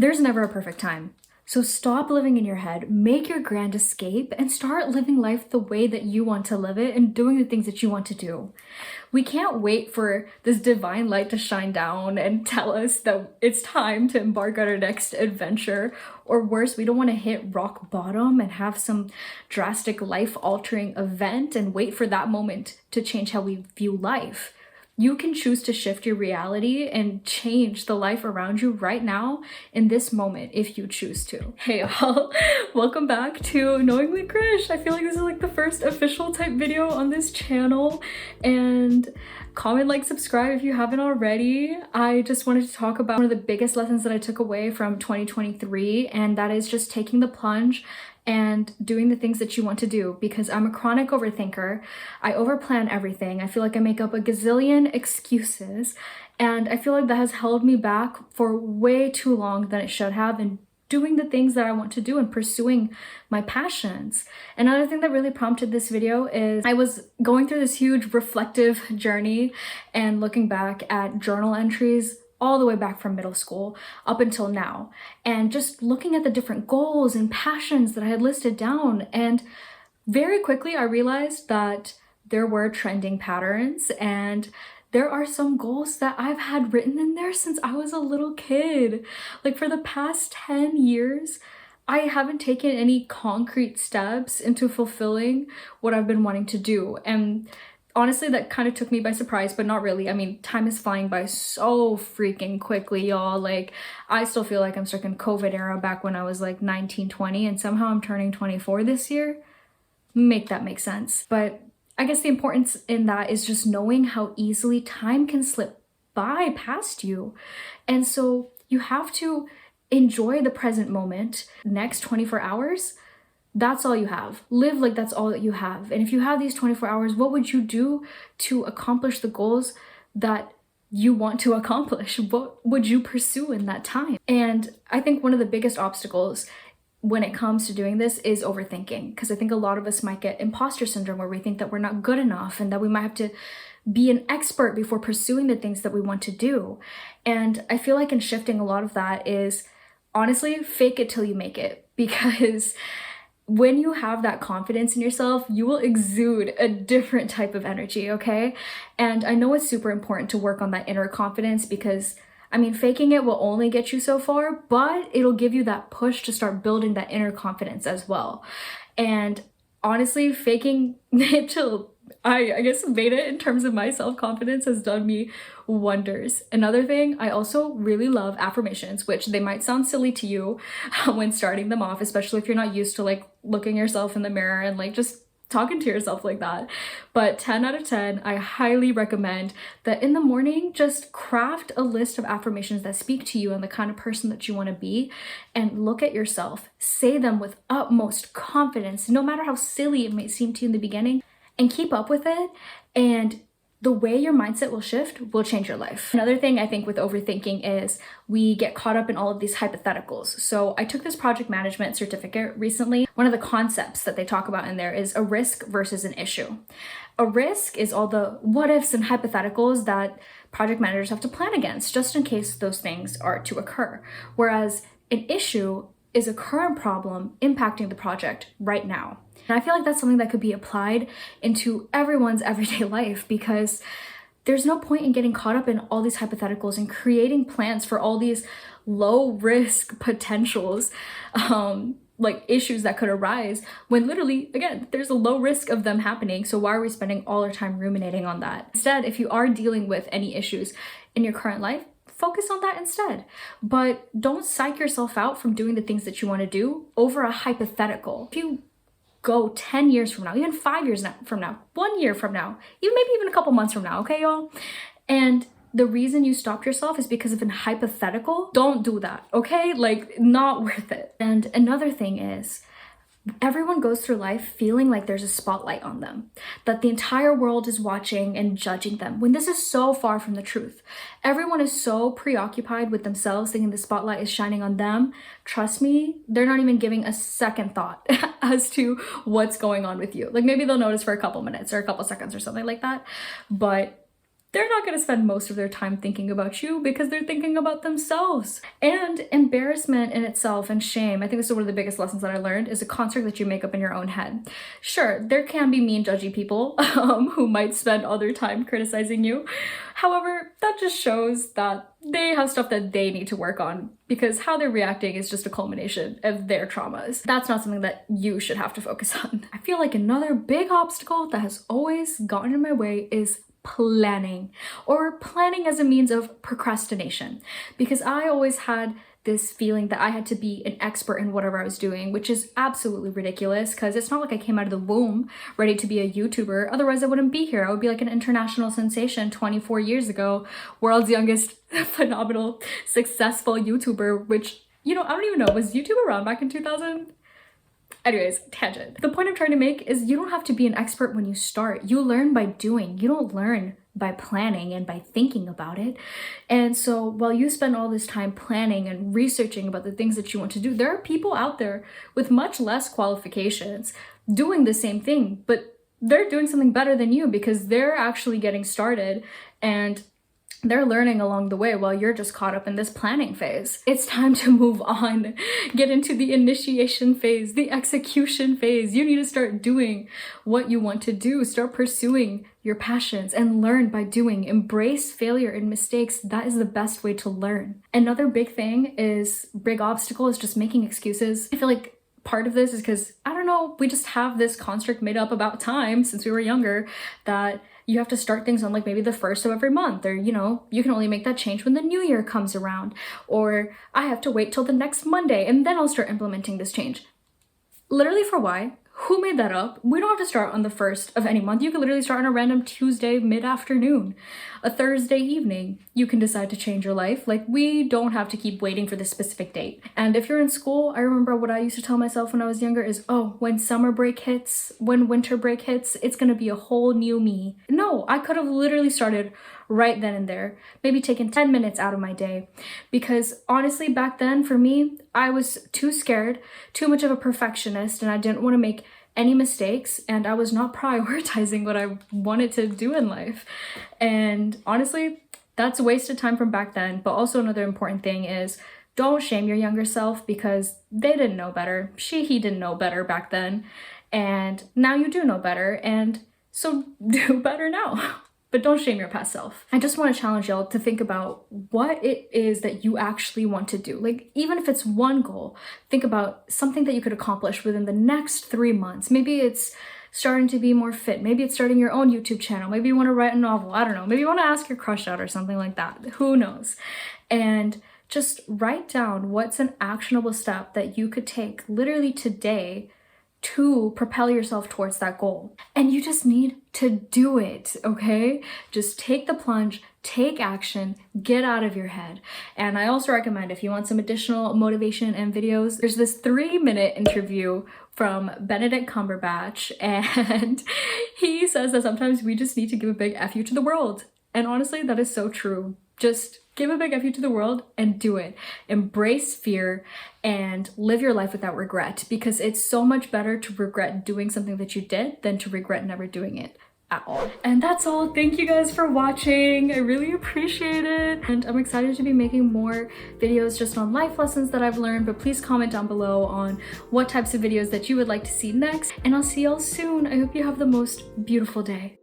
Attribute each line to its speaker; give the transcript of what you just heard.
Speaker 1: There's never a perfect time. So stop living in your head, make your grand escape, and start living life the way that you want to live it and doing the things that you want to do. We can't wait for this divine light to shine down and tell us that it's time to embark on our next adventure. Or worse, we don't want to hit rock bottom and have some drastic life-altering event and wait for that moment to change how we view life. You can choose to shift your reality and change the life around you right now in this moment if you choose to. Hey all, welcome back to Knowing Me Krish. I feel like this is like the first official type video on this channel, and comment, like, subscribe if you haven't already. I just wanted to talk about one of the biggest lessons that I took away from 2023, and that is just taking the plunge and doing the things that you want to do, because I'm a chronic overthinker. I overplan everything. I feel like I make up a gazillion excuses, and I feel like that has held me back for way too long than it should have in doing the things that I want to do and pursuing my passions. Another thing that really prompted this video is I was going through this huge reflective journey and looking back at journal entries all the way back from middle school up until now, and just looking at the different goals and passions that I had listed down. And very quickly I realized that there were trending patterns, and there are some goals that I've had written in there since I was a little kid. Like, for the past 10 years, I haven't taken any concrete steps into fulfilling what I've been wanting to do. And honestly, that kind of took me by surprise, but not really. I mean, time is flying by so freaking quickly, y'all. Like, I still feel like I'm stuck in COVID era back when I was like 19, 20, and somehow I'm turning 24 this year. Make that make sense. But I guess the importance in that is just knowing how easily time can slip by past you. And so you have to enjoy the present moment. Next 24 hours, that's all you have. Live like that's all that you have. And if you have these 24 hours, what would you do to accomplish the goals that you want to accomplish? What would you pursue in that time? And I think one of the biggest obstacles when it comes to doing this is overthinking, because I think a lot of us might get imposter syndrome, where we think that we're not good enough and that we might have to be an expert before pursuing the things that we want to do. And I feel like in shifting a lot of that is, honestly, fake it till you make it, because when you have that confidence in yourself, you will exude a different type of energy, okay? And I know it's super important to work on that inner confidence, because I mean, faking it will only get you so far, but it'll give you that push to start building that inner confidence as well. And honestly, faking it till I guess made it in terms of my self-confidence has done me wonders. Another thing, I also really love affirmations, which they might sound silly to you when starting them off, especially if you're not used to like looking yourself in the mirror and like just talking to yourself like that. But 10 out of 10, I highly recommend that in the morning, just craft a list of affirmations that speak to you and the kind of person that you want to be, and look at yourself. Say them with utmost confidence, no matter how silly it may seem to you in the beginning, and keep up with it. And the way your mindset will shift will change your life. Another thing I think with overthinking is we get caught up in all of these hypotheticals. So I took this project management certificate recently. One of the concepts that they talk about in there is a risk versus an issue. A risk is all the what ifs and hypotheticals that project managers have to plan against, just in case those things are to occur. Whereas an issue is a current problem impacting the project right now. And I feel like that's something that could be applied into everyone's everyday life, because there's no point in getting caught up in all these hypotheticals and creating plans for all these low risk potentials, like issues that could arise, when literally, again, there's a low risk of them happening. So why are we spending all our time ruminating on that? Instead, if you are dealing with any issues in your current life, focus on that instead. But don't psych yourself out from doing the things that you want to do over a hypothetical. If you go 10 years from now, even 5 years from now, 1 year from now, even maybe even a couple months from now, okay, y'all? And the reason you stopped yourself is because of an hypothetical, don't do that, okay? Like, not worth it. And another thing is, everyone goes through life feeling like there's a spotlight on them, that the entire world is watching and judging them, when this is so far from the truth. Everyone is so preoccupied with themselves, thinking the spotlight is shining on them. Trust me, they're not even giving a second thought as to what's going on with you. Like, maybe they'll notice for a couple minutes or a couple seconds or something like that, but they're not going to spend most of their time thinking about you because they're thinking about themselves. And embarrassment in itself and shame, I think this is one of the biggest lessons that I learned, is a construct that you make up in your own head. Sure, there can be mean, judgy people who might spend all their time criticizing you. However, that just shows that they have stuff that they need to work on, because how they're reacting is just a culmination of their traumas. That's not something that you should have to focus on. I feel like another big obstacle that has always gotten in my way is planning, or planning as a means of procrastination, because I always had this feeling that I had to be an expert in whatever I was doing, which is absolutely ridiculous, because it's not like I came out of the womb ready to be a YouTuber. Otherwise I wouldn't be here. I would be like an international sensation 24 years ago, world's youngest phenomenal successful YouTuber, which, you know, I don't even know, was YouTube around back in 2000? Anyways, tangent. The point I'm trying to make is you don't have to be an expert when you start. You learn by doing. You don't learn by planning and by thinking about it. And so while you spend all this time planning and researching about the things that you want to do, there are people out there with much less qualifications doing the same thing, but they're doing something better than you because they're actually getting started and they're learning along the way while you're just caught up in this planning phase. It's time to move on. Get into the initiation phase, the execution phase. You need to start doing what you want to do. Start pursuing your passions and learn by doing. Embrace failure and mistakes. That is the best way to learn. Another big obstacle is just making excuses. I feel like part of this is because, I don't know, we just have this construct made up about time since we were younger that you have to start things on like maybe the first of every month, or, you know, you can only make that change when the new year comes around, or I have to wait till the next Monday and then I'll start implementing this change. Literally, for why? Who made that up? We don't have to start on the first of any month. You can literally start on a random Tuesday mid-afternoon, a Thursday evening. You can decide to change your life. Like, we don't have to keep waiting for this specific date. And if you're in school, I remember what I used to tell myself when I was younger is, oh, when summer break hits, when winter break hits, it's gonna be a whole new me. No, I could have literally started right then and there, maybe taken 10 minutes out of my day, because honestly, back then for me, I was too scared, too much of a perfectionist, and I didn't want to make any mistakes, and I was not prioritizing what I wanted to do in life. And honestly, that's a waste of time from back then. But also another important thing is, don't shame your younger self, because they didn't know better. He didn't know better back then, and now you do know better, and so do better now. But don't shame your past self. I just want to challenge y'all to think about what it is that you actually want to do. Like, even if it's one goal, think about something that you could accomplish within the next 3 months. Maybe it's starting to be more fit. Maybe it's starting your own YouTube channel. Maybe you want to write a novel. I don't know. Maybe you want to ask your crush out or something like that. Who knows? And just write down what's an actionable step that you could take literally today to propel yourself towards that goal. And you just need to do it, okay? Just take the plunge, take action, get out of your head. And I also recommend, if you want some additional motivation and videos, there's this 3-minute interview from Benedict Cumberbatch, and he says that sometimes we just need to give a big F you to the world. And honestly, that is so true. Just give a big F you to the world and do it. Embrace fear and live your life without regret, because it's so much better to regret doing something that you did than to regret never doing it at all. And that's all. Thank you guys for watching. I really appreciate it. And I'm excited to be making more videos just on life lessons that I've learned, but please comment down below on what types of videos that you would like to see next. And I'll see y'all soon. I hope you have the most beautiful day.